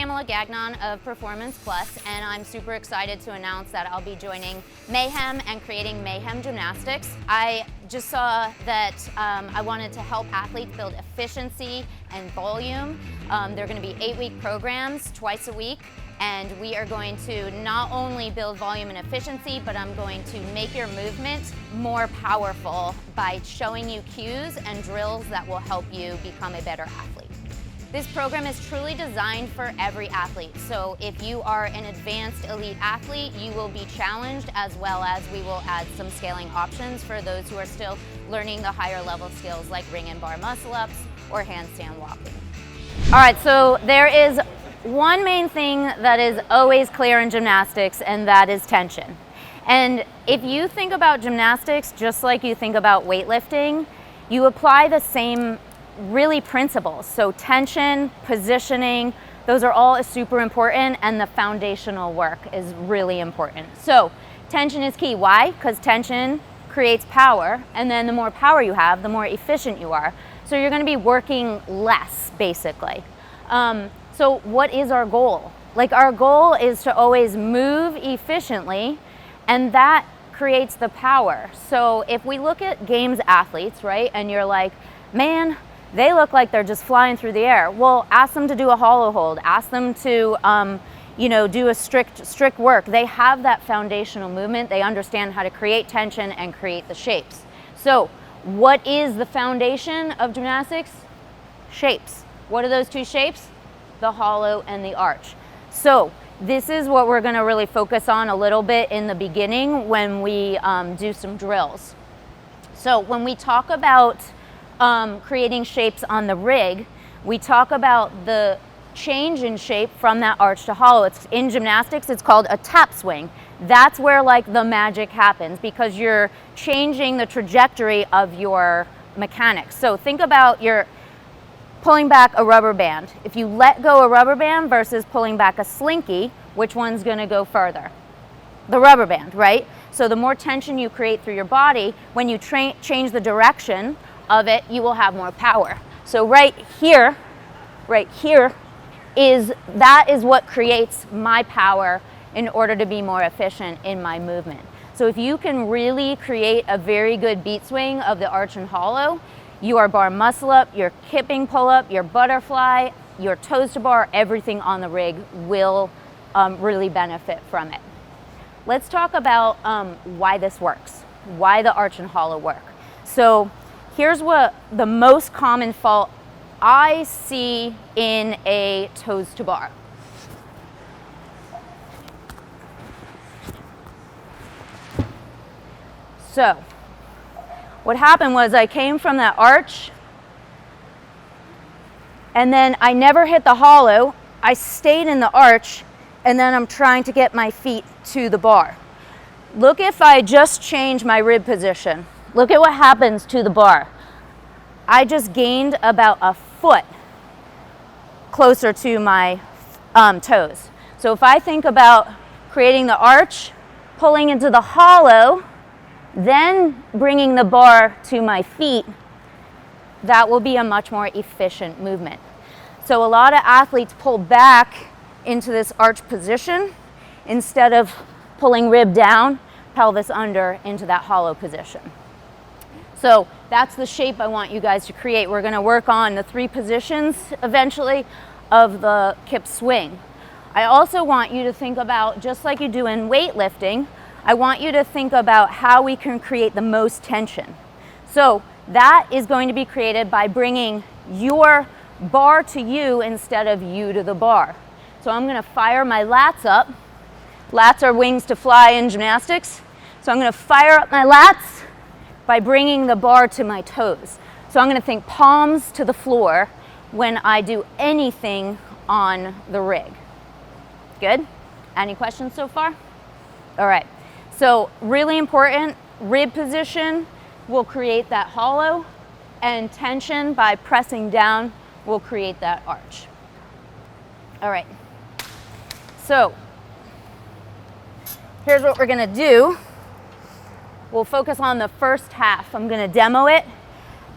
Pamela Gagnon of Performance Plus, and I'm super excited to announce that I'll be joining Mayhem and creating Mayhem Gymnastics. I just saw that I wanted to help athletes build efficiency and volume. They're going to be 8-week programs twice a week, and we are going to not only build volume and efficiency, but I'm going to make your movement more powerful by showing you cues and drills that will help you become a better athlete. This program is truly designed for every athlete. So if you are an advanced elite athlete, you will be challenged, as well as we will add some scaling options for those who are still learning the higher level skills like ring and bar muscle ups or handstand walking. All right, so there is one main thing that is always clear in gymnastics, and that is tension. And if you think about gymnastics just like you think about weightlifting, you apply the same really principles. So tension, positioning, those are all super important, and the foundational work is really important. So tension is key. Why? Because tension creates power, and then the more power you have, the more efficient you are. So you're going to be working less, basically. So what is our goal? Like, our goal is to always move efficiently, and that creates the power. So if we look at games athletes, right, and you're like, man, they look like they're just flying through the air. Well, ask them to do a hollow hold. Ask them to, do a strict work. They have that foundational movement. They understand how to create tension and create the shapes. So what is the foundation of gymnastics? Shapes. What are those two shapes? The hollow and the arch. So this is what we're going to really focus on a little bit in the beginning when we do some drills. So when we talk about creating shapes on the rig, we talk about the change in shape from that arch to hollow. In gymnastics, it's called a tap swing. That's where like the magic happens, because you're changing the trajectory of your mechanics. So think about your pulling back a rubber band. If you let go a rubber band versus pulling back a slinky, which one's going to go further? The rubber band, right? So the more tension you create through your body, when you change the direction of it, you will have more power. So right here is what creates my power in order to be more efficient in my movement. So if you can really create a very good beat swing of the arch and hollow, your bar muscle up, your kipping pull up, your butterfly, your toes to bar, everything on the rig will really benefit from it. Let's talk about why this works, why the arch and hollow work. So here's what the most common fault I see in a toes to bar. So what happened was I came from that arch, and then I never hit the hollow. I stayed in the arch, and then I'm trying to get my feet to the bar. Look, if I just change my rib position, look at what happens to the bar. I just gained about a foot closer to my toes. So if I think about creating the arch, pulling into the hollow, then bringing the bar to my feet, that will be a much more efficient movement. So a lot of athletes pull back into this arch position instead of pulling rib down, pelvis under into that hollow position. So that's the shape I want you guys to create. We're going to work on the 3 positions eventually of the kip swing. I also want you to think about, just like you do in weightlifting, I want you to think about how we can create the most tension. So that is going to be created by bringing your bar to you instead of you to the bar. So I'm going to fire my lats up. Lats are wings to fly in gymnastics. So I'm going to fire up my lats by bringing the bar to my toes. So I'm going to think palms to the floor when I do anything on the rig. Good? Any questions so far? All right. So really important, rib position will create that hollow, and tension by pressing down will create that arch. All right. So here's what we're going to do. We'll focus on the first half. I'm going to demo it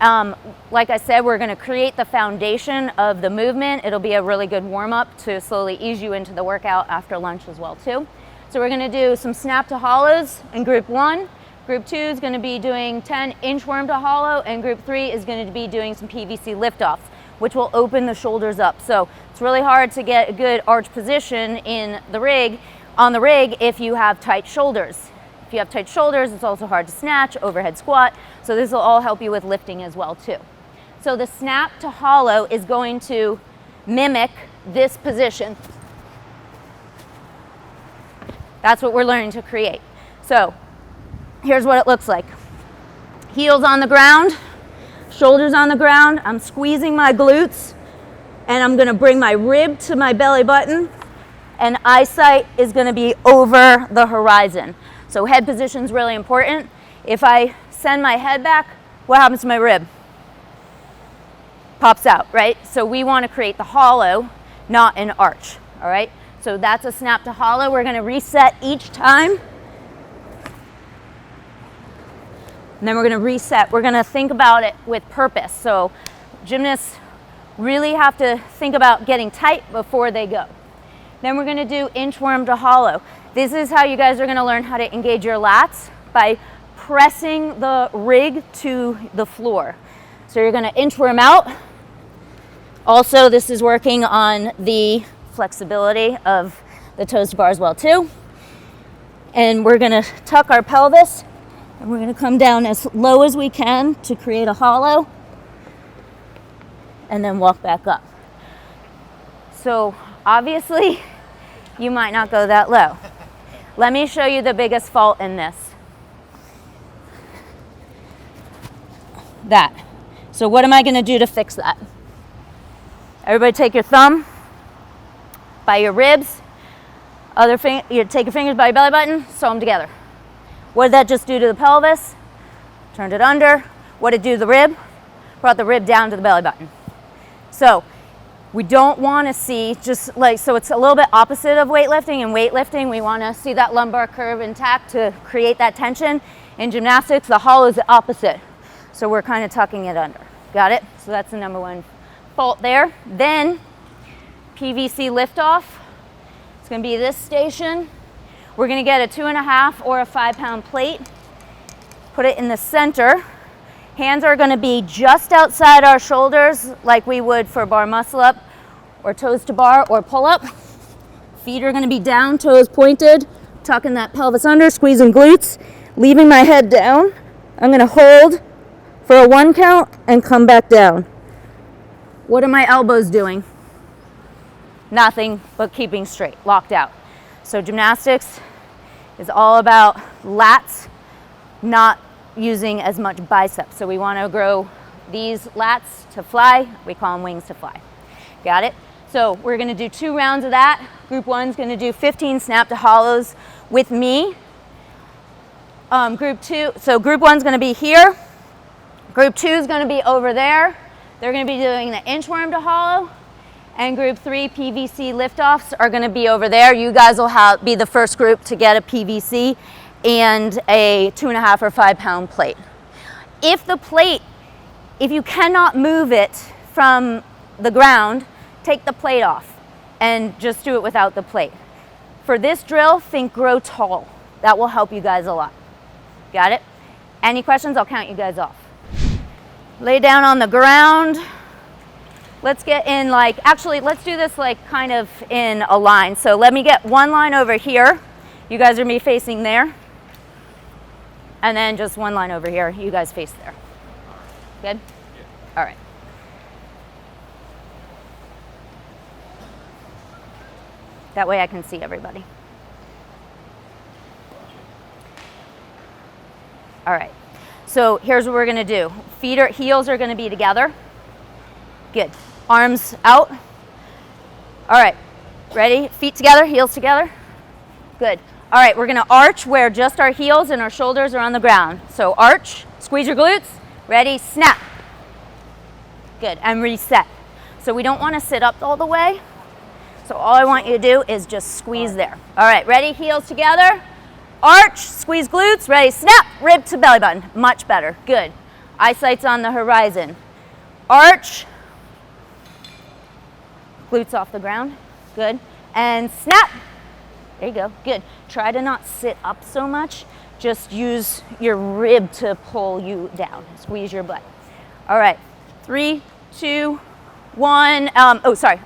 Like I said, we're gonna create the foundation of the movement. It'll be a really good warm-up to slowly ease you into the workout after lunch as well too. So we're gonna do some snap to hollows in group 1. Group 2 is gonna be doing 10 inchworm to hollow, and group 3 is gonna be doing some PVC liftoffs, which will open the shoulders up. So it's really hard to get a good arch position in the rig, on the rig, if you have tight shoulders. If you have tight shoulders, it's also hard to snatch, overhead squat. So this will all help you with lifting as well too. So the snap to hollow is going to mimic this position. That's what we're learning to create. So here's what it looks like. Heels on the ground, shoulders on the ground. I'm squeezing my glutes, and I'm gonna bring my rib to my belly button, and eyesight is gonna be over the horizon. So head position is really important. If I send my head back, what happens to my rib? Pops out, right? So we want to create the hollow, not an arch, all right? So that's a snap to hollow. We're going to reset each time. And then we're going to reset. We're going to think about it with purpose. So gymnasts really have to think about getting tight before they go. Then we're going to do inchworm to hollow. This is how you guys are going to learn how to engage your lats, by pressing the rig to the floor. So you're going to inchworm out. Also, this is working on the flexibility of the toes to bar as well too. And we're going to tuck our pelvis, and we're going to come down as low as we can to create a hollow, and then walk back up. So obviously, you might not go that low. Let me show you the biggest fault in this. That. So what am I going to do to fix that? Everybody take your thumb by your ribs, you take your fingers by your belly button, sew them together. What did that just do to the pelvis? Turned it under. What did it do to the rib? Brought the rib down to the belly button. So we don't want to see just like, so it's a little bit opposite of weightlifting. In weightlifting, we want to see that lumbar curve intact to create that tension. In gymnastics, the hollow is the opposite. So we're kind of tucking it under. Got it? So that's the number one fault there. Then PVC liftoff. It's going to be this station. We're going to get a 2.5 or a 5 pound plate. Put it in the center. Hands are going to be just outside our shoulders like we would for bar muscle up or toes to bar or pull up. Feet are going to be down, toes pointed, tucking that pelvis under, squeezing glutes, leaving my head down. I'm going to hold for a 1 count and come back down. What are my elbows doing? Nothing but keeping straight, locked out. So gymnastics is all about lats, not using as much biceps. So we want to grow these lats to fly. We call them wings to fly. Got it? So we're going to do 2 rounds of that. Group 1 is going to do 15 snap to hollows with me. Group 2, so group 1 is going to be here. Group 2 is going to be over there. They're going to be doing the inchworm to hollow. And group 3 PVC liftoffs are going to be over there. You guys will be the first group to get a PVC and a 2.5 or 5 pound plate. If you cannot move it from the ground, take the plate off and just do it without the plate. For this drill, think grow tall. That will help you guys a lot. Got it? Any questions? I'll count you guys off. Lay down on the ground. Let's get in actually let's do this kind of in a line. So let me get one line over here. You guys are me facing there. And then just one line over here. You guys face there. Good? Yeah. All right. That way I can see everybody. All right. So here's what we're going to do. Heels are going to be together. Good. Arms out. All right. Ready? Feet together, heels together. Good. All right, we're going to arch where just our heels and our shoulders are on the ground. So arch, squeeze your glutes. Ready? Snap. Good. And reset. So we don't want to sit up all the way. So all I want you to do is just squeeze there. All right, ready? Heels together. Arch, squeeze glutes. Ready? Snap. Rib to belly button. Much better. Good. Eyesight's on the horizon. Arch. Glutes off the ground. Good. And snap. There you go. Good. Try to not sit up so much. Just use your rib to pull you down. Squeeze your butt. All right. 3, 2, 1.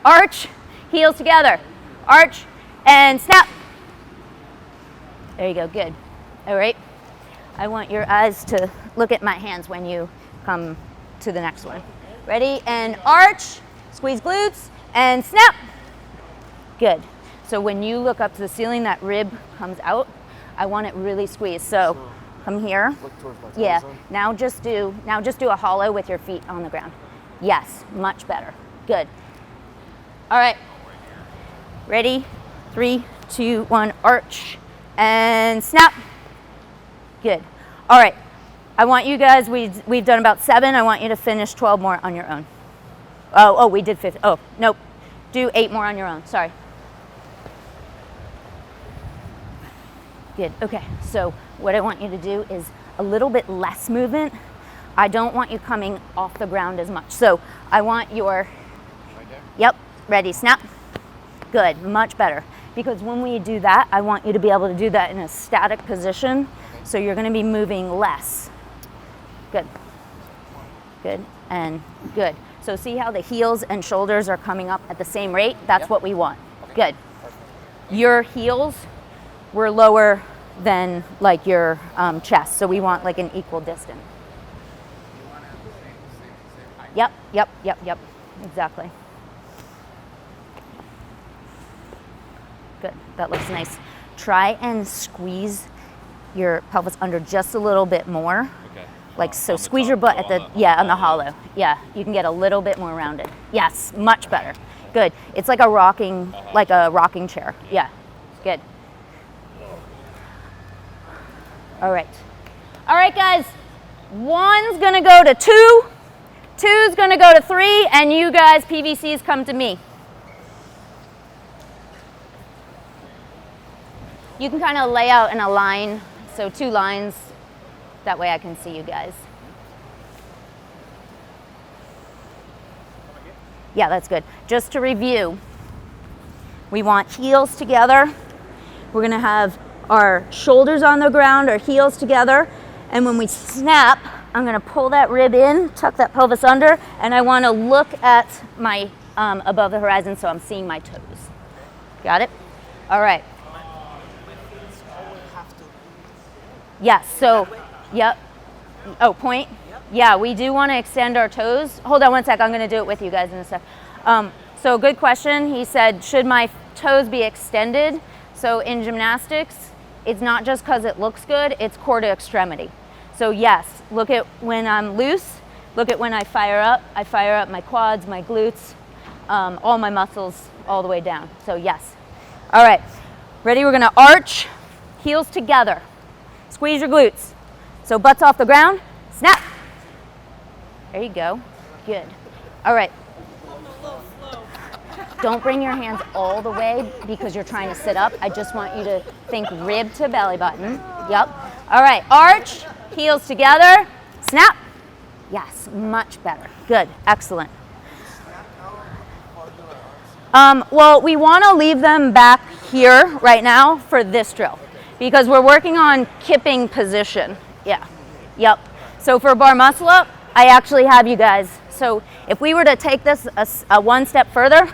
Arch. Heels together. Arch and snap. There you go. Good. All right. I want your eyes to look at my hands when you come to the next one. Ready? And arch. Squeeze glutes and snap. Good. So when you look up to the ceiling, that rib comes out. I want it really squeezed. So come here. Look towards my toes. Yeah. Then. Now just do a hollow with your feet on the ground. Yes, much better. Good. All right. Ready? 3, 2, 1. Arch and snap. Good. All right. I want you guys. We've done about 7. I want you to finish 12 more on your own. Oh, we did 50. Oh, nope. Do 8 more on your own. Sorry. Good. Okay. So what I want you to do is a little bit less movement. I don't want you coming off the ground as much. So I want your, Right there? yep, ready, snap. Good, much better. Because when we do that, I want you to be able to do that in a static position. So you're gonna be moving less. Good, good, and good. So see how the heels and shoulders are coming up at the same rate? That's what we want. Good. Your heels were lower than like your chest. So we want like an equal distance. Yep. Exactly. Good. That looks nice. Try and squeeze your pelvis under just a little bit more. Okay. Like so, squeeze your butt at the on the hollow. Yeah, you can get a little bit more rounded. Yes, much better. Good. It's like a rocking chair. Yeah. Good. All right. All right, guys. 1's gonna go to 2. 2's gonna go to 3, and you guys, PVCs, come to me. You can kind of lay out in a line, so 2 lines. That way I can see you guys. Yeah, that's good. Just to review, we want heels together. We're gonna have our shoulders on the ground, our heels together, and when we snap, I'm gonna pull that rib in, tuck that pelvis under, and I wanna look at my above the horizon so I'm seeing my toes. Got it? All right. Yes, so, yep. Oh, point? Yeah, we do wanna extend our toes. Hold on one sec, I'm gonna do it with you guys in a sec. So good question. He said, should my toes be extended? So in gymnastics, it's not just because it looks good, it's core to extremity. So yes, look at when I'm loose, look at when I fire up my quads, my glutes, all my muscles all the way down. So yes. All right, ready? We're gonna arch, heels together. Squeeze your glutes. So butts off the ground, snap. There you go, good. All right. Don't bring your hands all the way because you're trying to sit up. I just want you to think rib to belly button. Yep. All right, arch, heels together, snap. Yes, much better. Good, excellent. Well, we want to leave them back here right now for this drill because we're working on kipping position. Yeah, yep. So for bar muscle up, I actually have you guys. So if we were to take this a 1 step further,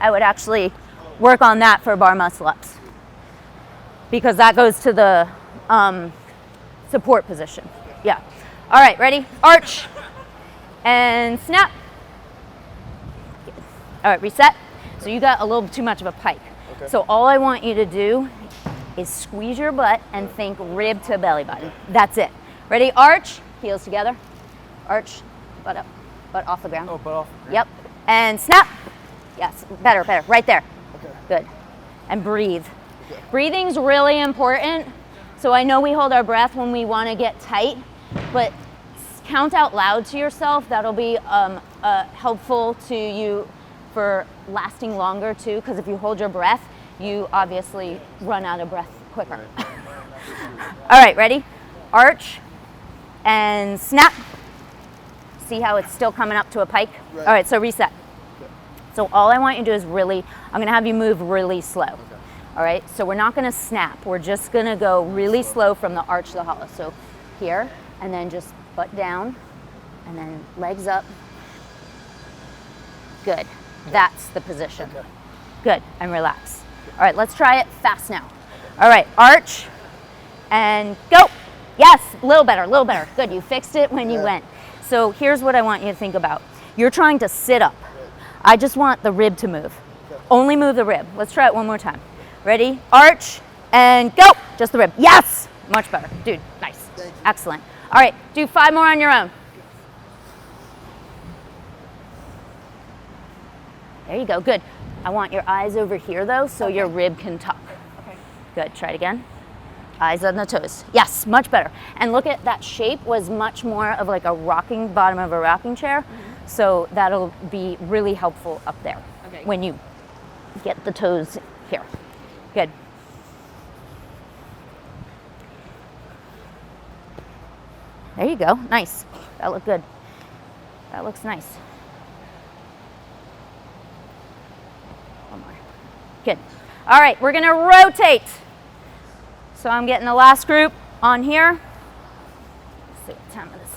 I would actually work on that for bar muscle ups because that goes to the support position. Yeah. All right, ready? Arch and snap. All right, reset. So you got a little too much of a pike. Okay. So all I want you to do is squeeze your butt and think rib to belly button. That's it. Ready? Arch, heels together. Arch, butt up, butt off the ground. Oh, butt off. Yep. And snap. Yes, better, right there. Okay. Good. And breathe. Okay. Breathing's really important. So I know we hold our breath when we want to get tight, but count out loud to yourself. That'll be helpful to you for lasting longer too, because if you hold your breath, you obviously run out of breath quicker. Right. All right, ready? Arch and snap. See how it's still coming up to a pike? Right. All right, so reset. So all I want you to do is really, I'm gonna have you move really slow. Okay. All right, so we're not gonna snap. We're just gonna go really slow from the arch to the hollow. So here, and then just butt down, and then legs up. Good, that's the position. Okay. Good, and relax. All right, let's try it fast now. All right, arch, and go. Yes, a little better, a little better. Good, you fixed it when you went. So here's what I want you to think about. You're trying to sit up. I just want the rib to move. Only move the rib. Let's try it one more time. Ready? Arch and go. Just the rib. Yes! Much better. Dude, nice. Thank you. Excellent. All right, do 5 more on your own. There you go. Good. I want your eyes over here though, so your rib can tuck. Okay. Good. Try it again. Eyes on the toes. Yes, much better. And look at that shape was much more of like a rocking bottom of a rocking chair. So that'll be really helpful up there when you get the toes here. Good. There you go. Nice. That looked good. That looks nice. One more. Good. All right, we're gonna rotate. So I'm getting the last group on here. Let's see what time it is.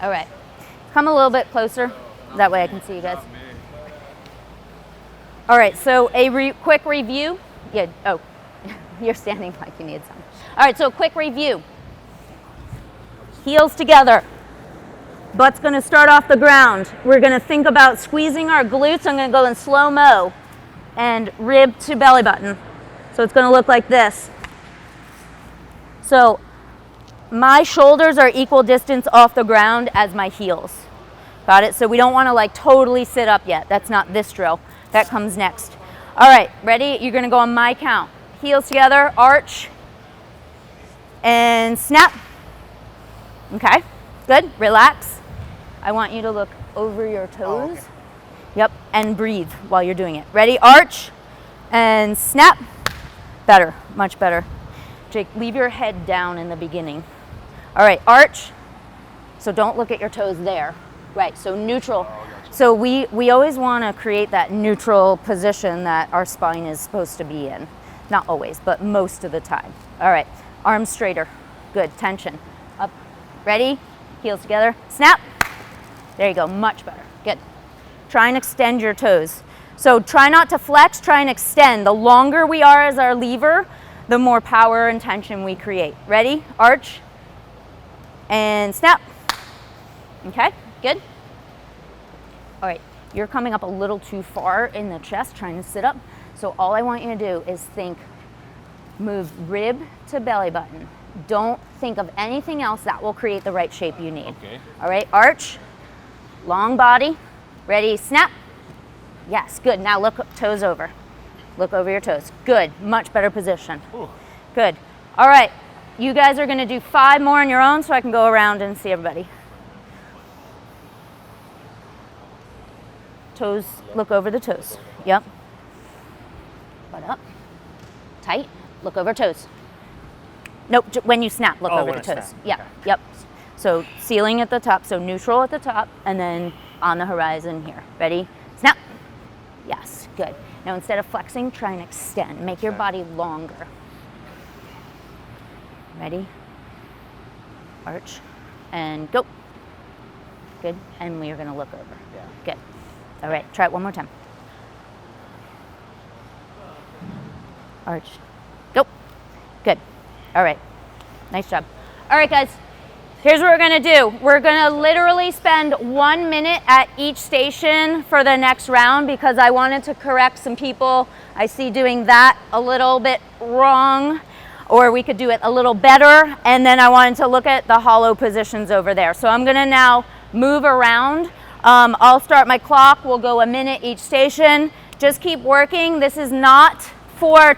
All right, come a little bit closer. That way I can see you guys. All right, so a quick review. Yeah, oh, you're standing like you need some. All right, so a quick review. Heels together. Butt's gonna start off the ground. We're gonna think about squeezing our glutes. I'm gonna go in slow-mo and rib to belly button. So it's gonna look like this. So my shoulders are equal distance off the ground as my heels. Got it? So we don't wanna like totally sit up yet. That's not this drill. That comes next. All right, ready? You're gonna go on my count. Heels together, arch, and snap. Okay, good, relax. I want you to look over your toes. Oh, okay. Yep, and breathe while you're doing it. Ready, arch, and snap. Better, much better. Jake, leave your head down in the beginning. All right, arch. So don't look at your toes there. Right, so neutral. So we always want to create that neutral position that our spine is supposed to be in. Not always, but most of the time. All right, arms straighter. Good, tension. Up, ready, heels together, snap. There you go, much better, good. Try and extend your toes. So try not to flex, try and extend. The longer we are as our lever, the more power and tension we create. Ready, arch, and snap. Okay, good. All right, you're coming up a little too far in the chest, trying to sit up. So all I want you to do is think, move rib to belly button. Don't think of anything else. That will create the right shape you need. Okay. All right, arch, long body, ready, snap. Yes, good. Now look toes over. Look over your toes. Good, much better position. Ooh. Good. All right, you guys are gonna do 5 more on your own so I can go around and see everybody. Toes, look over the toes. Yep. Butt up, tight, look over toes. Nope, when you snap, look over the toes. Snap. Yeah, Okay. yep. So ceiling at the top, so neutral at the top, and then on the horizon here. Ready? Snap. Yes, good. Now instead of flexing, try and extend. Make your body longer. Ready? Arch, and go. Good, and we are gonna look over. Yeah. Good. All right, try it one more time. Arch, go. Good. All right, nice job. All right, guys, here's what we're gonna do. We're gonna literally spend 1 minute at each station for the next round because I wanted to correct some people I see doing that a little bit wrong, or we could do it a little better, and then I wanted to look at the hollow positions over there. So I'm gonna now move around. I'll start my clock. We'll go 1 minute each station. Just keep working. This is not for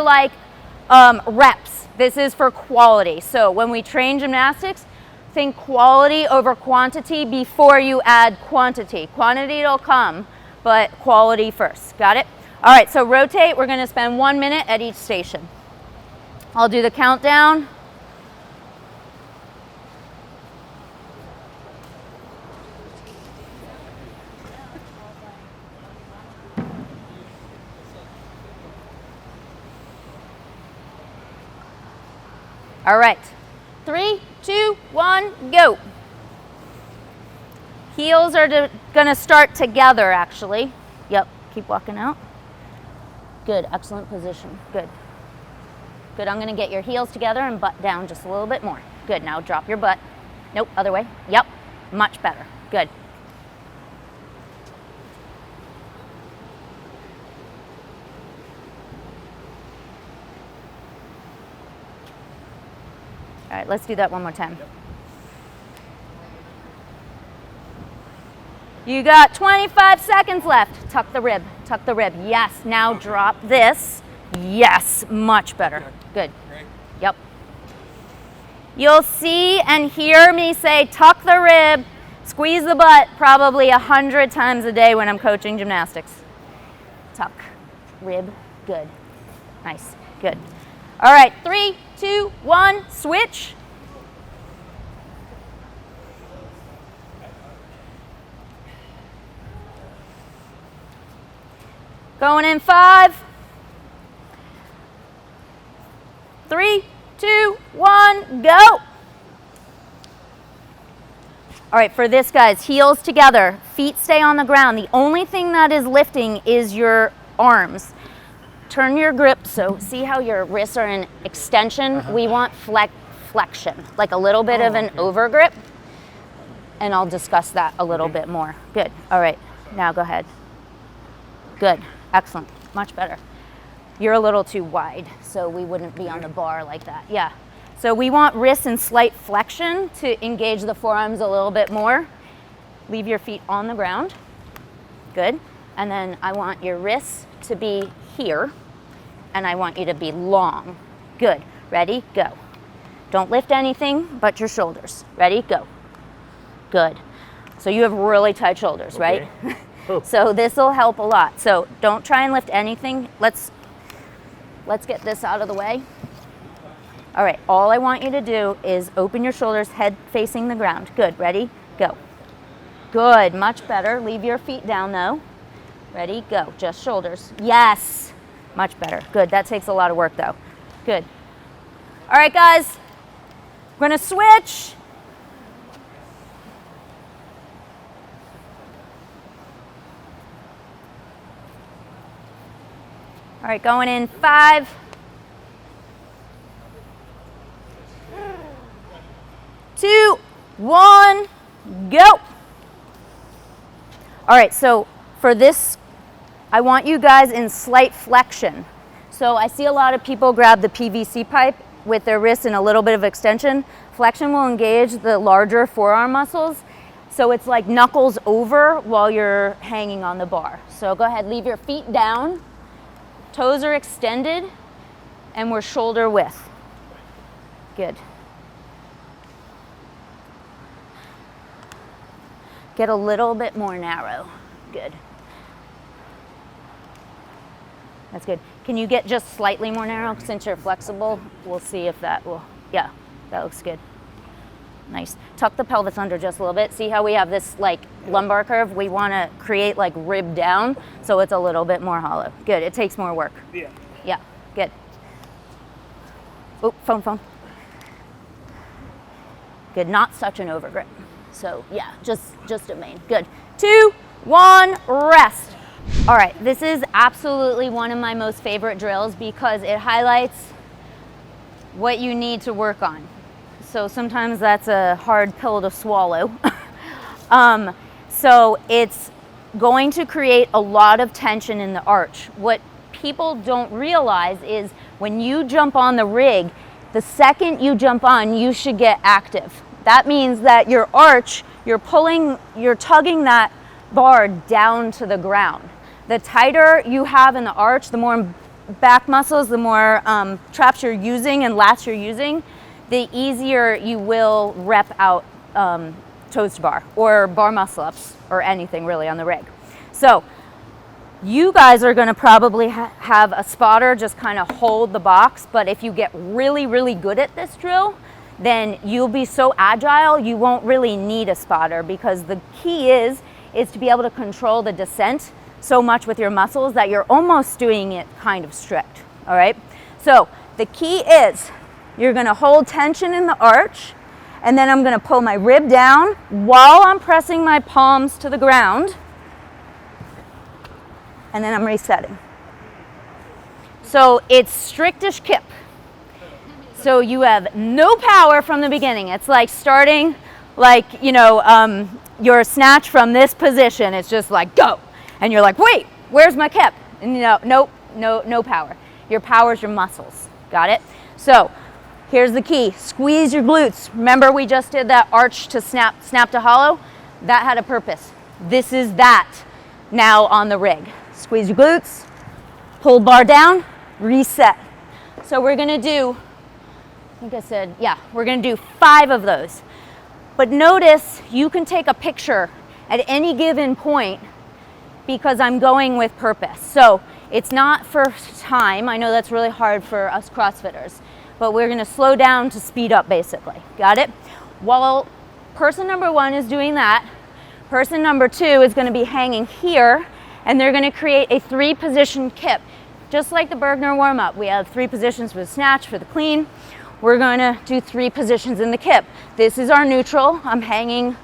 like reps. This is for quality. So when we train gymnastics, think quality over quantity before you add quantity. Quantity will come, but quality first. Got it? All right, so rotate. We're going to spend 1 minute at each station. I'll do the countdown. All right, 3, 2, 1, go. Heels are gonna start together, actually. Yep, keep walking out. Good, excellent position, good. Good, I'm gonna get your heels together and butt down just a little bit more. Good, now drop your butt. Nope, other way. Yep, much better, good. All right, let's do that one more time. Yep. You got 25 seconds left. Tuck the rib, tuck the rib. Yes, now drop this. Yes, much better. Good. Yep. You'll see and hear me say tuck the rib, squeeze the butt probably 100 times a day when I'm coaching gymnastics. Tuck, rib, good. Nice, good. All right, 3, 2, 1, switch. Going in 5, 3, 2, 1, go. All right, for this, guys, heels together, feet stay on the ground. The only thing that is lifting is your arms. Turn your grip, so see how your wrists are in extension? We want flexion, like a little bit of an over grip, and I'll discuss that a little bit more. Good, all right, now go ahead. Good, excellent, much better. You're a little too wide, so we wouldn't be on the bar like that, yeah. So we want wrists in slight flexion to engage the forearms a little bit more. Leave your feet on the ground, good. And then I want your wrists to be here, and I want you to be long. Good, ready, go. Don't lift anything but your shoulders. Ready, go. Good. So you have really tight shoulders, right? So this will help a lot. So don't try and lift anything. Let's get this out of the way. All right, all I want you to do is open your shoulders, head facing the ground. Good, ready, go. Good, much better. Leave your feet down though. Ready, go, just shoulders. Yes, much better. Good, that takes a lot of work though. Good. All right, guys, we're gonna switch. All right, going in 5, 2, 1, go. All right, so for this, I want you guys in slight flexion. So I see a lot of people grab the PVC pipe with their wrists in a little bit of extension. Flexion will engage the larger forearm muscles. So it's like knuckles over while you're hanging on the bar. So go ahead, leave your feet down. Toes are extended and we're shoulder width. Good. Get a little bit more narrow. Good. That's good. Can you get just slightly more narrow since you're flexible? We'll see if that will, yeah, that looks good. Nice. Tuck the pelvis under just a little bit. See how we have this like lumbar curve? We want to create like rib down so it's a little bit more hollow. Good. It takes more work. Yeah. Yeah. Good. Oh, phone. Good. Not such an over grip. So yeah, just a main. Good. 2, 1, rest. All right. This is absolutely one of my most favorite drills because it highlights what you need to work on. So sometimes that's a hard pill to swallow. So it's going to create a lot of tension in the arch. What people don't realize is when you jump on the rig, the second you jump on, you should get active. That means that your arch, you're tugging that bar down to the ground. The tighter you have in the arch, the more back muscles, the more traps you're using and lats you're using, the easier you will rep out toes to bar or bar muscle ups or anything really on the rig. So you guys are going to probably have a spotter just kind of hold the box, but if you get really, really good at this drill, then you'll be so agile you won't really need a spotter, because the key is to be able to control the descent so much with your muscles that you're almost doing it kind of strict, all right? So the key is you're going to hold tension in the arch, and then I'm going to pull my rib down while I'm pressing my palms to the ground, and then I'm resetting. So it's strictish kip. So you have no power from the beginning. It's like starting like, you know, your snatch from this position. It's just like, go. And you're like, wait, where's my kip? And no power. Your power is your muscles. Got it? So here's the key. Squeeze your glutes. Remember we just did that arch to snap to hollow? That had a purpose. This is that now on the rig. Squeeze your glutes, pull bar down, reset. So we're gonna do, I think I said, yeah, we're gonna do 5 of those. But notice you can take a picture at any given point because I'm going with purpose. So it's not for time. I know that's really hard for us CrossFitters, but we're gonna slow down to speed up basically. Got it? While person number 1 is doing that, person number 2 is gonna be hanging here, and they're gonna create a 3-position kip. Just like the Bergner warm-up, we have 3 positions for the snatch, for the clean. We're gonna do 3 positions in the kip. This is our neutral. I'm hanging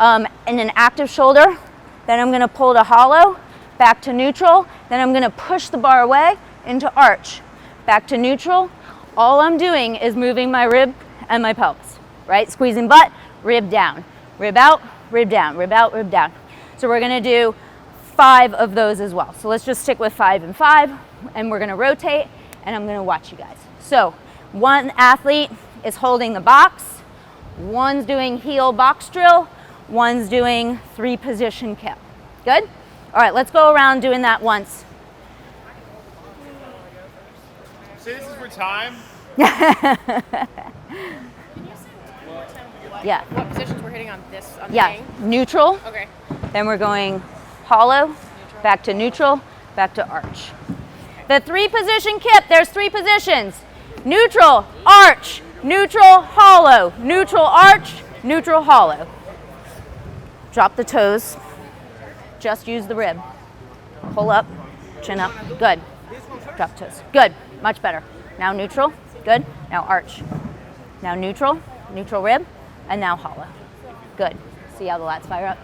in an active shoulder. Then I'm gonna pull to hollow, back to neutral. Then I'm gonna push the bar away into arch. Back to neutral. All I'm doing is moving my rib and my pelvis, right? Squeezing butt, rib down. Rib out, rib down, rib out, rib down. So we're gonna do 5 of those as well. So let's just stick with 5 and 5, and we're gonna rotate, and I'm gonna watch you guys. So 1 athlete is holding the box, 1's doing heel box drill, 1's doing 3-position kip. Good? All right, let's go around doing that once. So this is for time? Yeah. What positions we're hitting on this? On Yeah, the neutral. Okay. Then we're going hollow, back to neutral, back to arch. The 3-position kip, there's 3 positions. Neutral, arch, neutral, hollow, neutral, arch, neutral, hollow. Drop the toes, just use the rib. Pull up, chin up, good. Drop toes, good, much better. Now neutral, good. Now arch. Now neutral, neutral rib, and now hollow. Good. See how the lats fire up?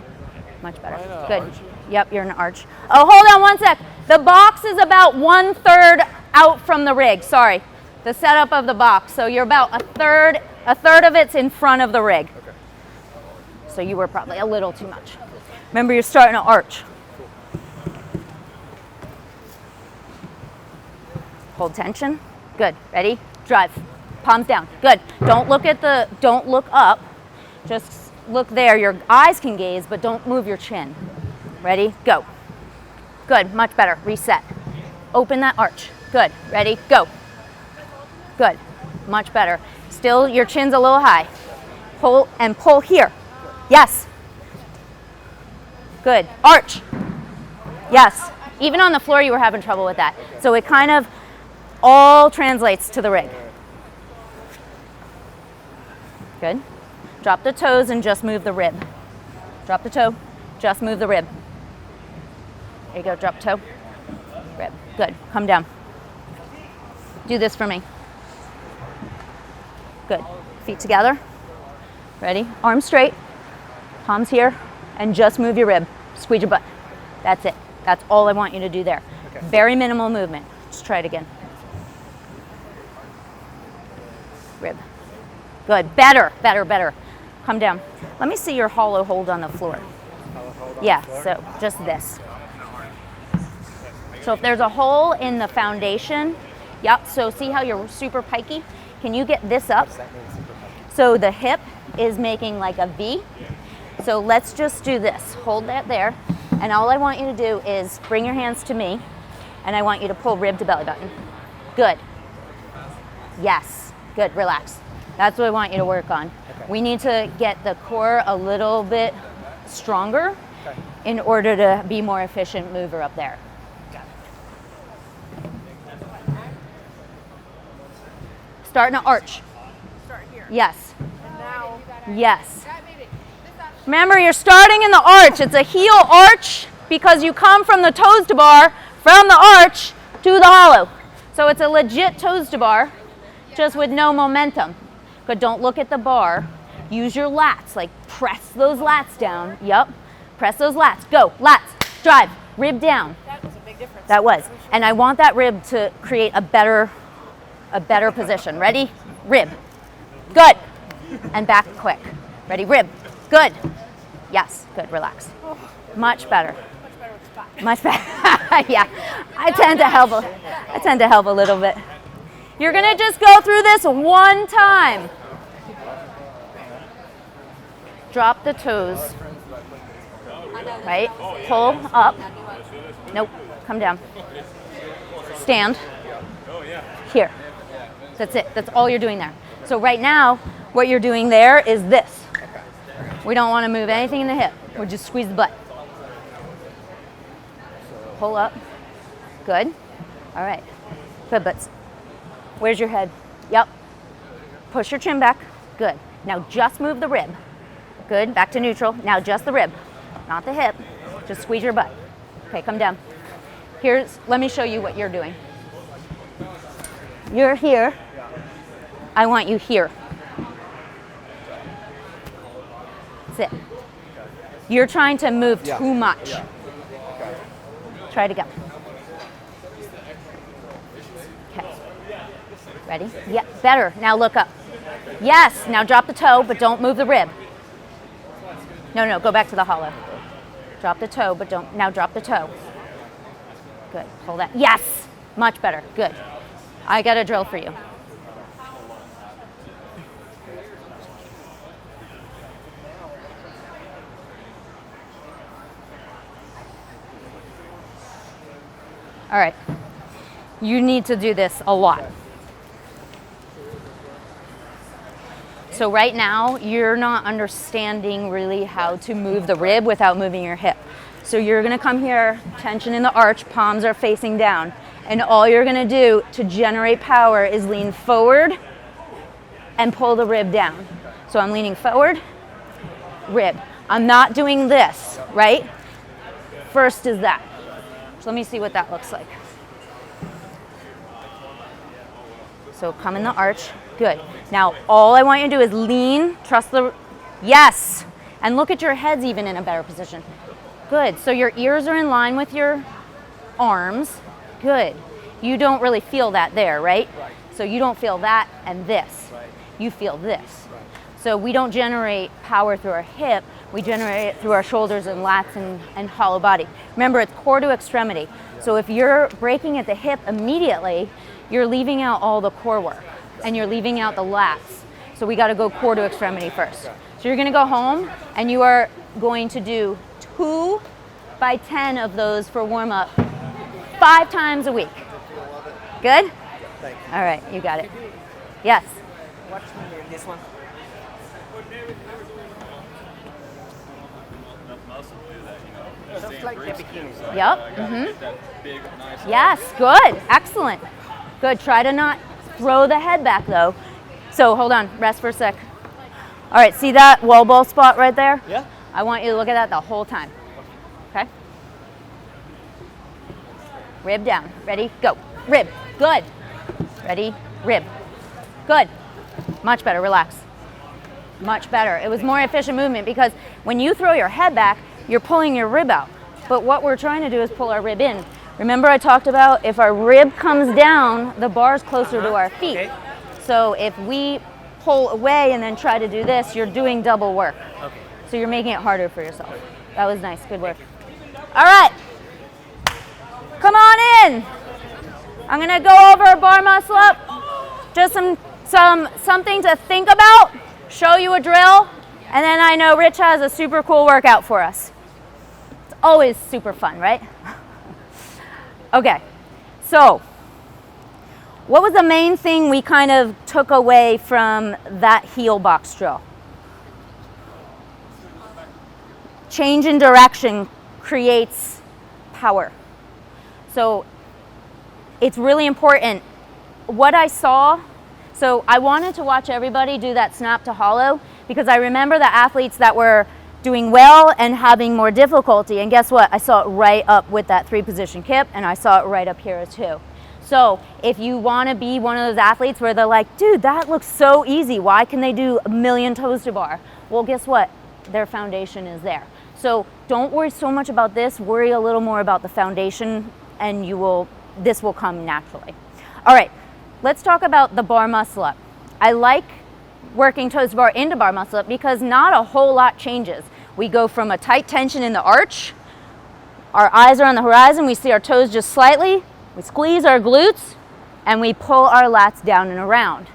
Much better. Good. Yep, you're in an arch. Oh, hold on one sec. The box is about 1/3 out from the rig. Sorry. The setup of the box. So you're about a third of it's in front of the rig. Okay. So you were probably a little too much. Remember, you're starting to arch. Hold tension. Good. Ready? Drive. Palms down. Good. Don't look up. Just look there. Your eyes can gaze, but don't move your chin. Ready? Go. Good. Much better. Reset. Open that arch. Good. Ready? Go. Good. Much better. Still, your chin's a little high. Pull and pull here. Yes. Good. Arch. Yes. Even on the floor, you were having trouble with that. So it kind of all translates to the rig. Good. Drop the toes and just move the rib. Drop the toe, just move the rib. There you go, drop toe, rib. Good, come down. Do this for me. Good, feet together. Ready? Arms straight, palms here, and just move your rib. Squeeze your butt. That's it. That's all I want you to do there. Okay. Very minimal movement. Let's try it again. Rib. Good, better, better, better. Come down. Let me see your hollow hold on the floor. Yeah, so just this. So if there's a hole in the foundation, yep, so see how you're super pikey? Can you get this up? So the hip is making like a V. So let's just do this. Hold that there. And all I want you to do is bring your hands to me, and I want you to pull rib to belly button. Good. Yes. Good. Relax. That's what I want you to work on. Okay. We need to get the core a little bit stronger Okay. in order to be more efficient mover up there. Start in an arch. Start here. Yes. And now. Yes. Remember, you're starting in the arch. It's a heel arch because you come from the toes to bar, from the arch to the hollow. So it's a legit toes to bar, just with no momentum. But don't look at the bar. Use your lats, like press those lats down. Yup. Press those lats. Go. Lats. Drive. Rib down. That was a big difference. That was. And I want that rib to create a better position. Ready? Rib. Good. And back quick. Ready? Rib. Good. Yes. Good. Relax. Much better. Much better with the spot. Much better. Yeah. I tend to help a little bit. You're going to just go through this one time. Drop the toes. Right? Pull up. Nope. Come down. Stand. Here. That's it. That's all you're doing there. So right now, what you're doing there is this. We don't want to move anything in the hip. We'll just squeeze the butt. Pull up. Good. All right. Good, butts. Where's your head? Yep. Push your chin back. Good. Now just move the rib. Good. Back to neutral. Now just the rib, not the hip. Just squeeze your butt. Okay, come down. Let me show you what you're doing. You're here. I want you here. That's it. You're trying to move too much. Yeah. Okay. Try it again. Okay. Ready? Yeah, better. Now look up. Yes, now drop the toe, but don't move the rib. No, go back to the hollow. Drop the toe, but now drop the toe. Good, hold that. Yes, much better, good. I got a drill for you. All right, you need to do this a lot. So right now, you're not understanding really how to move the rib without moving your hip. So you're gonna come here, tension in the arch, palms are facing down. And all you're gonna do to generate power is lean forward and pull the rib down. So I'm leaning forward, rib. I'm not doing this, right? First is that. So let me see what that looks like. So come in the arch, good. Now all I want you to do is lean, trust the, yes. And look at your heads even in a better position. Good, so your ears are in line with your arms, good. You don't really feel that there, right? So you don't feel that and this. You feel this. So we don't generate power through our hip, we generate it through our shoulders and lats and hollow body. Remember, it's core to extremity. So if you're breaking at the hip immediately, you're leaving out all the core work and you're leaving out the lats. So we gotta go core to extremity first. So you're gonna go home and you are going to do 2 by 10 of those for warm up 5 times a week. Good? Thank you. All right, you got it. Yes. Watch me in this one. Just like the bikini. Yep. Mm-hmm. Yes, good. Excellent. Good. Try to not throw the head back though. So hold on, rest for a sec. All right, see that wall ball spot right there? Yeah. I want you to look at that the whole time. Okay? Rib down. Ready? Go. Rib. Good. Ready? Rib. Good. Much better. Relax. Much better. It was more efficient movement because when you throw your head back, you're pulling your rib out. But what we're trying to do is pull our rib in. Remember I talked about if our rib comes down, the bar's closer to our feet. Okay. So if we pull away and then try to do this, you're doing double work. Okay. So you're making it harder for yourself. That was nice. Good work. All right. Come on in. I'm going to go over bar muscle up. Just something to think about, show you a drill, and then I know Rich has a super cool workout for us. It's always super fun, right? Okay. So What was the main thing we kind of took away from that heel box drill? Change in direction creates power. So it's really important. What I saw, so I wanted to watch everybody do that snap to hollow because I remember the athletes that were doing well and having more difficulty. And guess what? I saw it right up with that 3-position kip, and I saw it right up here too. So if you want to be one of those athletes where they're like, dude, that looks so easy. Why can they do a million toes to bar? Well, guess what? Their foundation is there. So don't worry so much about this. Worry a little more about the foundation, and this will come naturally. All right, let's talk about the bar muscle up. I like working toes to bar into bar muscle up because not a whole lot changes. We go from a tight tension in the arch, our eyes are on the horizon, we see our toes just slightly, we squeeze our glutes, and we pull our lats down and around.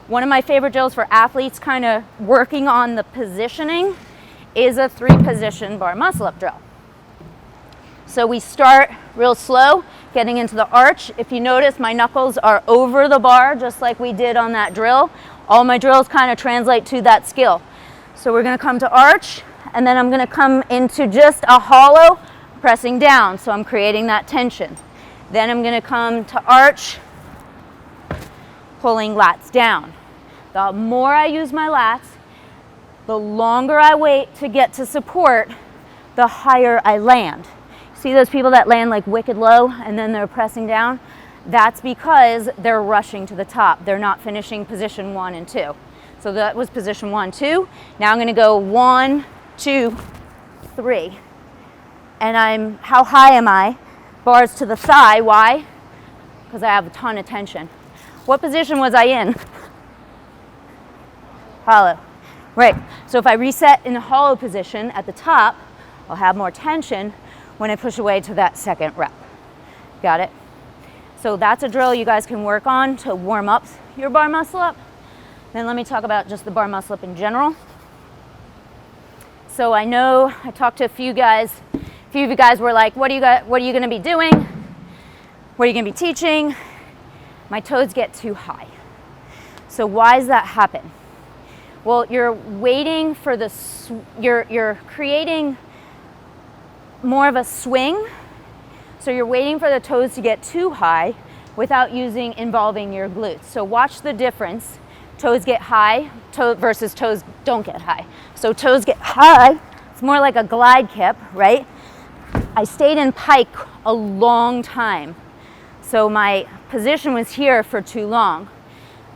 One of my favorite drills for athletes kind of working on the positioning is a 3-position bar muscle up drill. So we start real slow, getting into the arch. If you notice, my knuckles are over the bar, just like we did on that drill. All my drills kind of translate to that skill. So we're gonna come to arch, and then I'm gonna come into just a hollow, pressing down. So I'm creating that tension. Then I'm gonna come to arch, pulling lats down. The more I use my lats, the longer I wait to get to support, the higher I land. See those people that land like wicked low and then they're pressing down? That's because they're rushing to the top. They're not finishing position 1 and 2. So that was position 1, 2. Now I'm gonna go 1, 2, 3. And how high am I? Bars to the thigh, why? Because I have a ton of tension. What position was I in? Hollow. Right, so if I reset in the hollow position at the top, I'll have more tension when I push away to that second rep. Got it? So that's a drill you guys can work on to warm up your bar muscle up. Then let me talk about just the bar muscle up in general. So I know I talked to a few guys. A few of you guys were like, what are you gonna be doing? What are you gonna be teaching? My toes get too high. So why does that happen? Well, you're waiting for you're creating more of a swing. So you're waiting for the toes to get too high without involving your glutes. So watch the difference. Toes get high versus toes don't get high. So toes get high, it's more like a glide kip, right? I stayed in pike a long time. So my position was here for too long.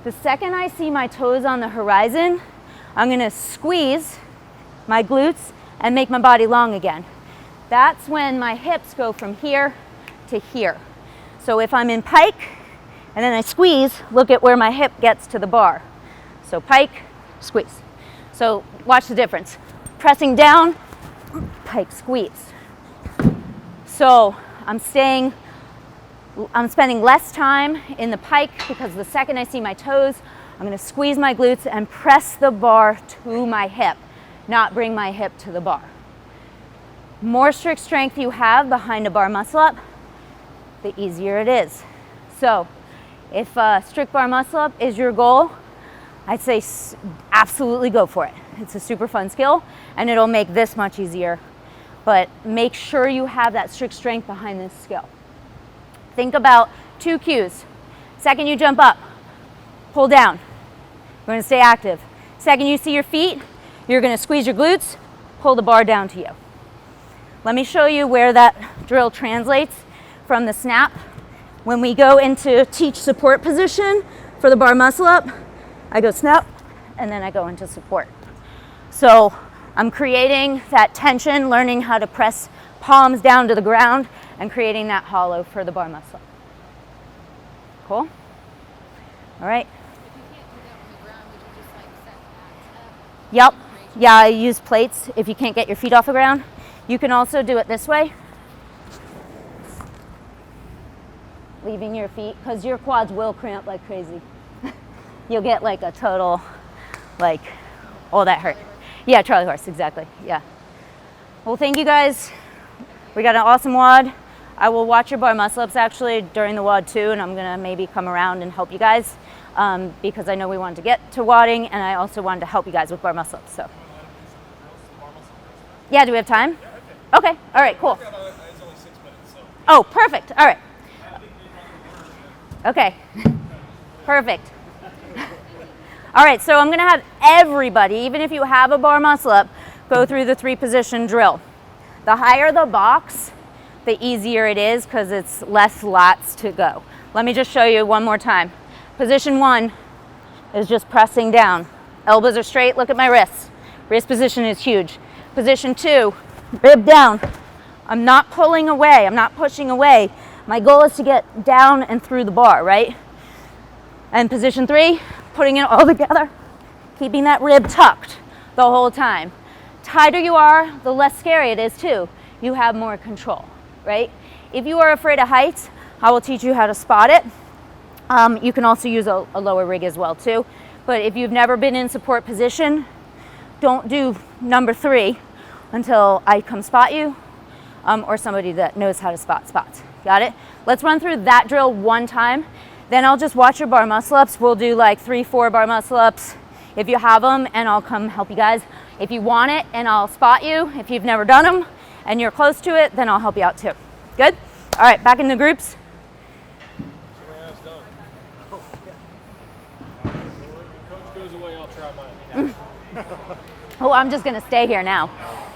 The second I see my toes on the horizon, I'm gonna squeeze my glutes and make my body long again. That's when my hips go from here to here. So if I'm in pike and then I squeeze, look at where my hip gets to the bar. So pike, squeeze. So watch the difference. Pressing down, pike, squeeze. So I'm spending less time in the pike because the second I see my toes, I'm gonna squeeze my glutes and press the bar to my hip, not bring my hip to the bar. More strict strength you have behind a bar muscle up, the easier it is. So if strict bar muscle up is your goal, I'd say absolutely go for it. It's a super fun skill and it'll make this much easier, but make sure you have that strict strength behind this skill. Think about 2 cues. Second you jump up, pull down. You're gonna stay active. Second you see your feet, you're gonna squeeze your glutes, pull the bar down to you. Let me show you where that drill translates from the snap. When we go into teach support position for the bar muscle up, I go snap and then I go into support. So I'm creating that tension, learning how to press palms down to the ground and creating that hollow for the bar muscle. Cool? All right. Yep. Yeah, I use plates if you can't get your feet off the ground. You can also do it this way. Leaving your feet, because your quads will cramp like crazy. You'll get like a total, like, oh, that hurt. Yeah, Charlie horse, exactly, yeah. Well, thank you guys. We got an awesome WOD. I will watch your bar muscle ups actually during the WOD too, and I'm gonna maybe come around and help you guys because I know we wanted to get to WODing, and I also wanted to help you guys with bar muscle ups. So, yeah, do we have time? Okay, all right, cool. Oh, perfect, all right. Okay, perfect. All right, so I'm gonna have everybody, even if you have a bar muscle up, go through the 3-position drill. The higher the box, the easier it is because it's less lats to go. Let me just show you one more time. Position 1 is just pressing down. Elbows are straight, look at my wrists. Wrist position is huge. Position 2, rib down. I'm not pulling away, I'm not pushing away. My goal is to get down and through the bar, right? And position 3, putting it all together, keeping that rib tucked the whole time. Tighter you are, the less scary it is too. You have more control, right? If you are afraid of heights, I will teach you how to spot it. You can also use a lower rig as well too. But if you've never been in support position, don't do number 3 until I come spot you or somebody that knows how to spot spots. Got it? Let's run through that drill one time. Then I'll just watch your bar muscle ups. We'll do like 3-4 bar muscle ups if you have them, and I'll come help you guys. If you want it, and I'll spot you. If you've never done them and you're close to it, then I'll help you out too. Good? All right, back in the groups. Oh, I'm just gonna stay here now.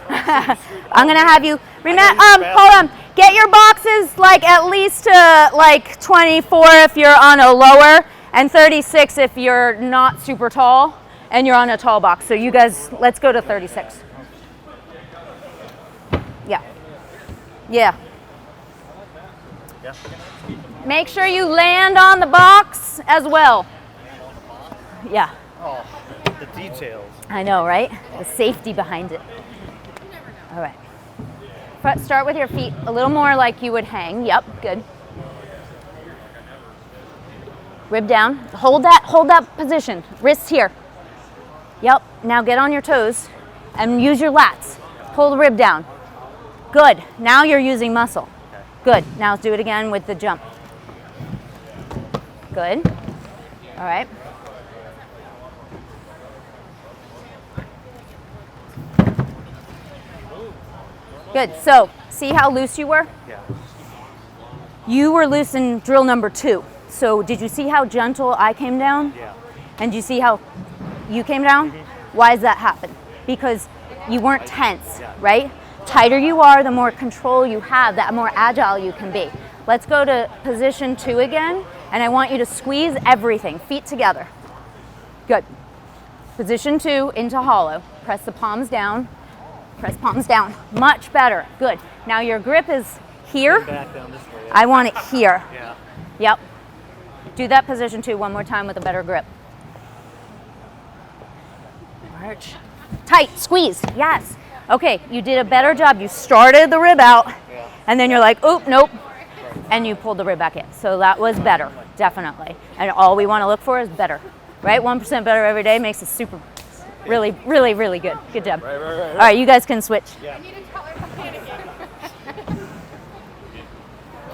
I'm gonna have you, hold on. Get your boxes like at least to like 24 if you're on a lower, and 36 if you're not super tall and you're on a tall box. So you guys, let's go to 36. Yeah. Yeah. Make sure you land on the box as well. Yeah. Oh, the details. I know, right? The safety behind it. All right. Start with your feet a little more like you would hang. Yep, good. Rib down. Hold that position. Wrists here. Yep. Now get on your toes and use your lats. Pull the rib down. Good. Now you're using muscle. Good. Now let's do it again with the jump. Good. All right. Good. So, see how loose you were? Yeah. You were loose in drill number 2. So, did you see how gentle I came down? Yeah. And you see how you came down? Why does that happen? Because you weren't tense, right? Tighter you are, the more control you have, the more agile you can be. Let's go to position 2 again, and I want you to squeeze everything, feet together. Good. Position 2 into hollow. Press the palms down. Press palms down. Much better. Good. Now your grip is here. Back down this way. I want it here. Yeah. Yep. Do that position 2 one more time with a better grip. Arch. Tight. Squeeze. Yes. Okay. You did a better job. You started the rib out, and then you're like, oop, nope. And you pulled the rib back in. So that was better. Definitely. And all we want to look for is better. Right? 1% better every day makes it super. Really, really, really good. Good job. Right. All right, you guys can switch. Yeah.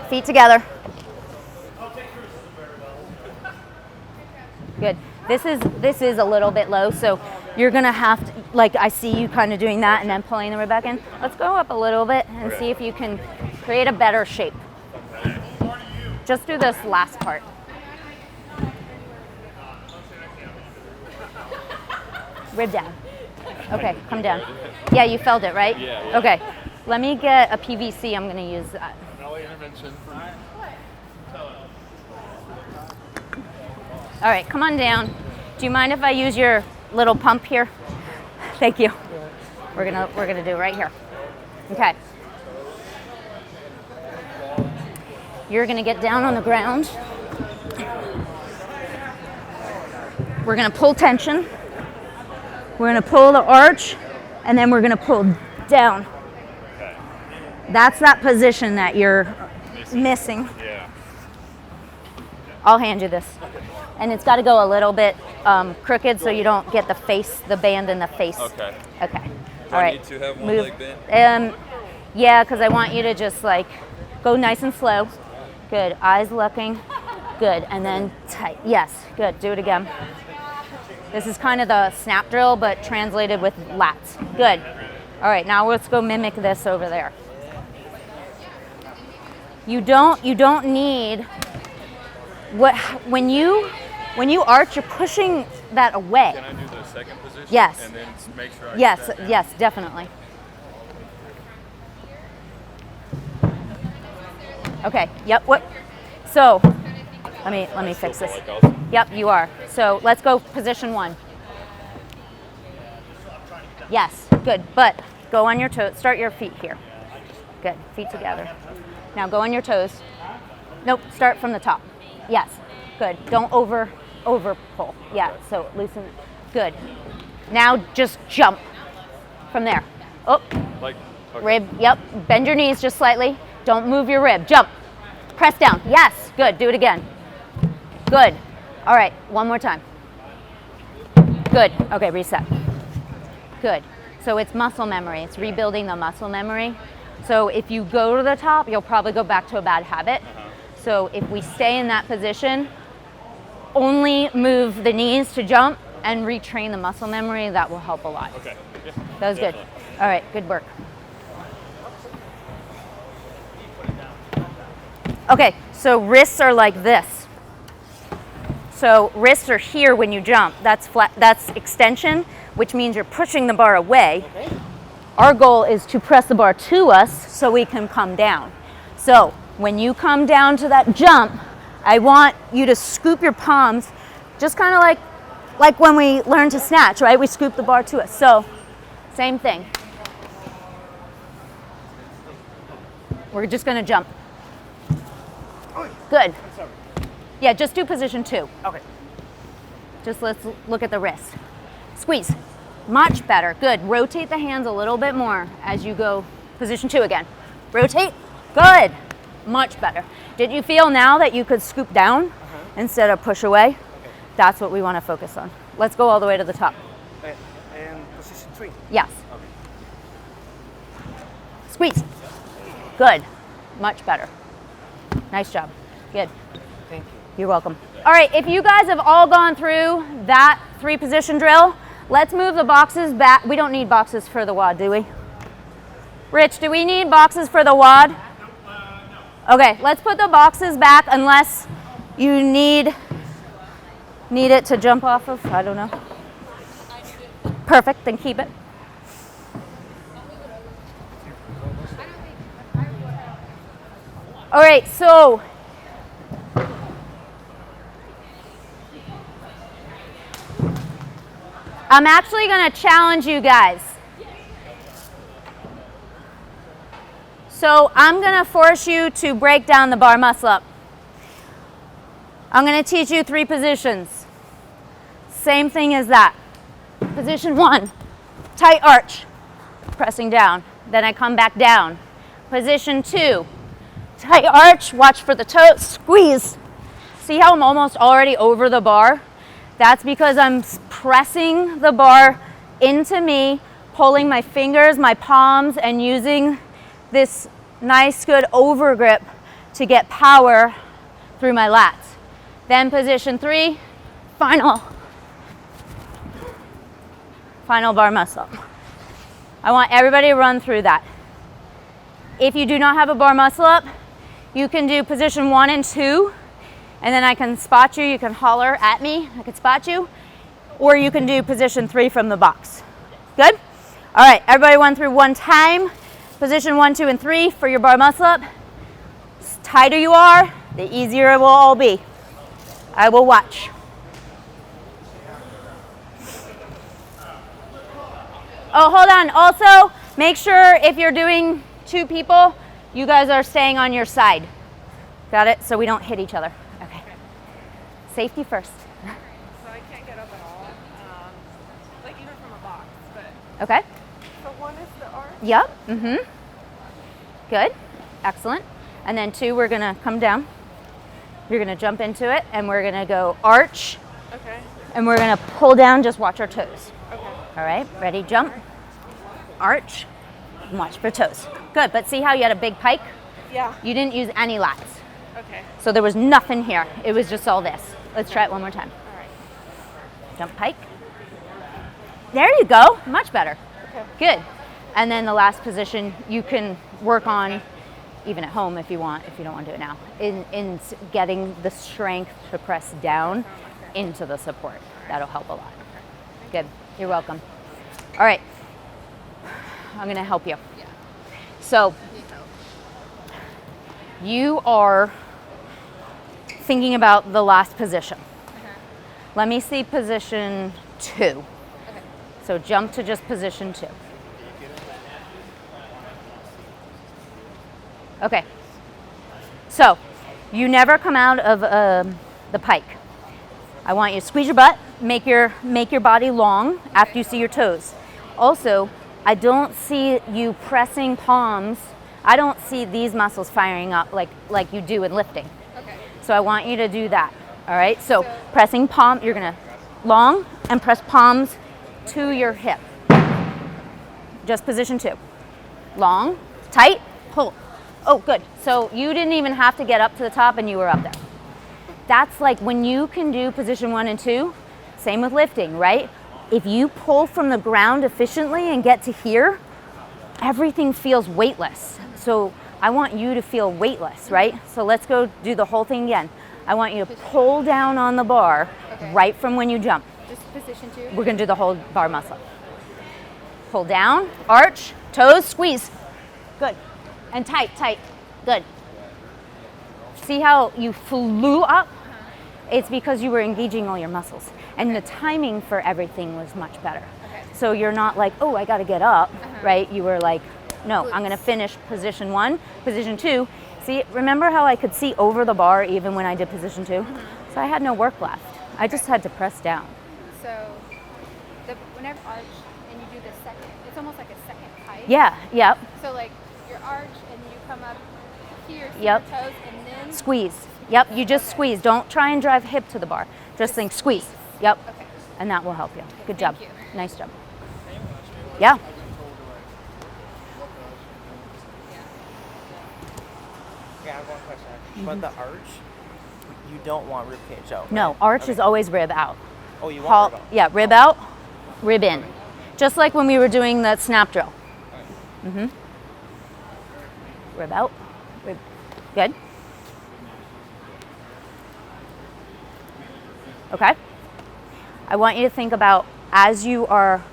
Feet together. Good. This is a little bit low, so you're gonna have to, like, I see you kind of doing that and then pulling the rib back in. Let's go up a little bit and see if you can create a better shape. Just do this last part. Rib down. Okay, come down. Yeah, you felt it, right? Yeah. Okay, let me get a PVC. I'm gonna use that. No intervention. All right, come on down. Do you mind if I use your little pump here? Thank you. We're gonna do it right here. Okay. You're gonna get down on the ground. We're gonna pull tension. We're gonna pull the arch, and then we're gonna pull down. Okay. That's that position that you're missing. Yeah. I'll hand you this. And it's gotta go a little bit crooked so you don't get the band in the face. Okay. Okay. Do All I right. need to have one leg bent? Yeah, because I want you to just like Go nice and slow. Good. Eyes looking. Good. And then tight. Yes. Good. Do it again. This is kind of the snap drill, but translated with lats. Good. All right. Now let's go mimic this over there. You don't need when you arch, you're pushing that away. Can I do the second position? Yes. And then make sure I Yes, get that? yes, definitely. Okay. Yep. What? So, let me fix this. Like also? Yep, you are. So let's go position 1. Yes. Good. But go on your toes. Start your feet here. Good. Feet together. Now go on your toes. Nope. Start from the top. Yes. Good. Don't over pull. Yeah. So loosen. Good. Now just jump from there. Oh. Like, okay. Rib, yep. Bend your knees just slightly. Don't move your rib. Jump. Press down. Yes. Good. Do it again. Good. All right. One more time. Good. Okay. Reset. Good. So it's muscle memory. It's rebuilding the muscle memory. So if you go to the top, you'll probably go back to a bad habit. So if we stay in that position, only move the knees to jump and retrain the muscle memory. That will help a lot. Okay. Yeah, That was good. definitely. All right, good work. Okay, so wrists are like this. So wrists are here when you jump. That's flat. That's extension, which means you're pushing the bar away. Our goal is to press the bar to us so we can come down. So when you come down to that jump, I want you to scoop your palms, just kind of like when we learn to snatch, right? We scoop the bar to us. So same thing. We're just going to jump. Good. Yeah, just do position 2. Okay. Just let's look at the wrist. Squeeze. Much better. Good. Rotate the hands a little bit more as you go position 2 again. Rotate. Good. Much better. Did you feel now that you could scoop down instead of push away? Okay. That's what we want to focus on. Let's go all the way to the top. And position 3. Yes. Squeeze. Good. Much better. Nice job. Good. Thank you. You're welcome. All right, if you guys have all gone through that 3-position drill, let's move the boxes back. We don't need boxes for the WOD, do we? Rich, do we need boxes for the WOD? Okay, let's put the boxes back unless you need it to jump off of. I don't know. Perfect, then keep it. All right, so I'm actually going to challenge you guys. So I'm going to force you to break down the bar muscle up. I'm going to teach you 3 positions. Same thing as that. Position 1, tight arch, pressing down. Then I come back down. Position 2, tight arch, watch for the toes, squeeze. See how I'm almost already over the bar? That's because I'm pressing the bar into me, pulling my fingers, my palms, and using this nice, good over grip to get power through my lats. Then position 3, final bar muscle up. I want everybody to run through that. If you do not have a bar muscle up, you can do position 1 and 2, and then I can spot you. You can holler at me. I can spot you. Or you can do position 3 from the box. Good? All right, everybody run through one time. Position 1, 2, and 3 for your bar muscle up. The tighter you are, the easier it will all be. I will watch. Oh, hold on. Also, make sure if you're doing 2 people, you guys are staying on your side. Got it? So we don't hit each other. Okay. Safety first. So I can't get up at all, like even from a box. But Okay. so 1 is the arch. Yep. Mm-hmm. Good. Excellent. And then 2, we're gonna come down. You're gonna jump into it, and we're gonna go arch, Okay. and we're gonna pull down. Just watch our toes. Okay. All right. Ready? Jump. Arch. Watch for toes. Good. But see how you had a big pike? Yeah. You didn't use any lats. Okay. So there was nothing here. It was just all this. Let's try it one more time. All right. Jump pike. There you go. Much better. Okay. Good. And then the last position you can work on even at home if you want, if you don't want to do it now, in getting the strength to press down into the support. That'll help a lot. Good. You're welcome. All right. I'm going to help you. So you are thinking about the last position. Let me see position 2. So jump to just position 2. Okay. So you never come out of the pike. I want you to squeeze your butt, make your body long after you see your toes. Also, I don't see you pressing palms. I don't see these muscles firing up like you do in lifting. Okay. So I want you to do that. All right? So pressing palm, you're going to long and press palms to your hip. Just position 2. Long, tight, pull. Oh, good. So you didn't even have to get up to the top and you were up there. That's like when you can do position 1 and 2, same with lifting, right? If you pull from the ground efficiently and get to here, everything feels weightless. So I want you to feel weightless, right? So let's go do the whole thing again. I want you to pull down on the bar right from when you jump. Just position 2. We're gonna do the whole bar muscle. Pull down, arch, toes, squeeze. Good. And tight, tight. Good. See how you flew up? It's because you were engaging all your muscles. And the timing for everything was much better. So you're not like, oh, I got to get up, right? You were like, no, I'm going to finish position 1, position 2. See, remember how I could see over the bar even when I did position 2? So I had no work left. I just had to press down. So whenever arch and you do the second, it's almost like a second height. Yeah, yep, So like your arch and you come up here, see Yep. your toes, and then squeeze. Yep, you just squeeze. Don't try and drive hip to the bar. Just think squeeze. Yep, okay. and that will help you. Good job. you. Nice job. Yeah. Yeah, I have one question. But the arch, you don't want rib cage out. No, right? arch Okay. is always rib out. Oh, you Halt, want rib out? yeah, rib out, rib in. Just like when we were doing the snap drill. Rib out, rib. Good. Okay. I want you to think about, as you are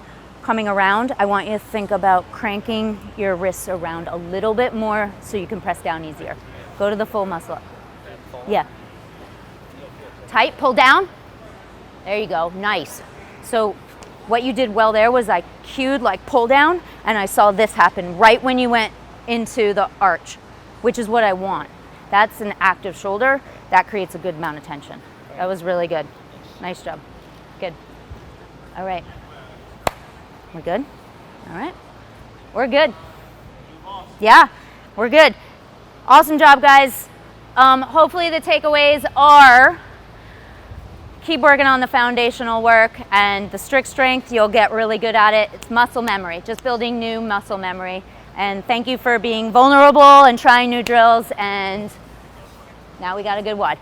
coming around, I want you to think about cranking your wrists around a little bit more so you can press down easier. Go to the full muscle up. Yeah. Tight, pull down. There you go, nice. So what you did well there was I cued like pull down, and I saw this happen right when you went into the arch, which is what I want. That's an active shoulder. That creates a good amount of tension. That was really good. Nice job. Good. All right. We're good? All right. We're good. Yeah, we're good. Awesome job, guys. Hopefully the takeaways are keep working on the foundational work, and the strict strength, you'll get really good at it. It's muscle memory, just building new muscle memory. And thank you for being vulnerable and trying new drills, and now we got a good WOD.